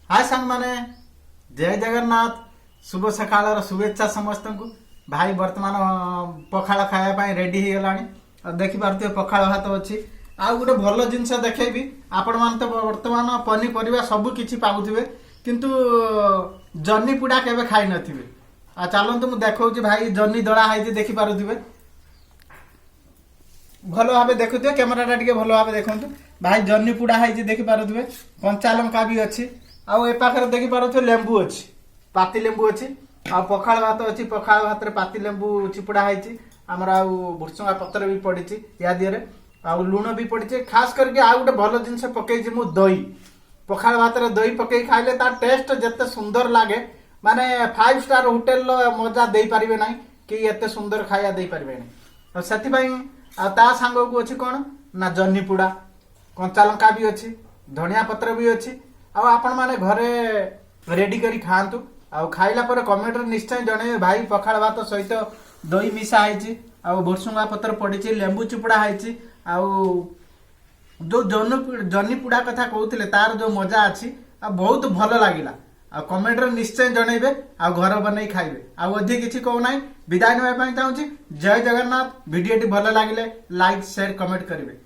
हाय सांग माने जय जगन्नाथ शुभ सकाळ शुभेच्छा समस्त को भाई वर्तमान पखाड़ खाया रेडी हो गला देखी पारे पखाड़ भात अच्छी आ गोटे भल जिनस देखी आपण मान तो वर्तमान पनीपरिया सब किछि पाउथिबे किंतु जन्नी पुड़ा केबे खाई नथिबे आ चलतु मु देखौछि भाई जन्नी दड़ा हाई देखी पारुथिबे भल भाव देखुए कैमेरा टे भल भाव देखु भाई जन्नी पुड़ा हाई देखी पारुथिबे कंचा लंका भी अच्छी आउ ए पाखरे देखी पारुथिबे लेंबू अच्छी पाती लेंबू अच्छी आ पखाड़ भात अच्छी पखाड़ भात रे पाती लेंबू चिपुड़ा हाई आमर आ भुसुंगा पत्र भी पड़ी या दिहरे आ लुण भी पड़ी खास करके आ गोटे भल जिनस पकई मु दही पखाड़ भात रे दही पकई खाइले तार टेस्ट जते सुंदर लागे माने 5 स्टार होटेल मजा दे पारिबे नाही कि एते सुंदर खाया दे पारिबे नाही सेति पई आ ता सांग को अछि कोन ना जन्नी पुड़ा कंचा लंका भी अच्छी धनिया पत्र भी अच्छी आ आपण माने घरे रेडी करी खांतु आ खाइला पर कमेंट रे निश्चय जणे भाई पखाड़ भात सहित दही मिसा आइछि आ भुसुंगा पत्र पड़ी लेंबू चिपुड़ा हाइछि आ जो जन्नी पुड़ा कथा कहते तार जो मजा अच्छी आ बहुत भल लगिला आ कमेंट रे निश्चय जनइबे आ घर बनै खाइबे आ अधिक किछि कहू नाही विदाय नेबा पई चाहूछि जय जगन्नाथ वीडियो टी भल लागिले लाइक शेयर कमेंट करिवे।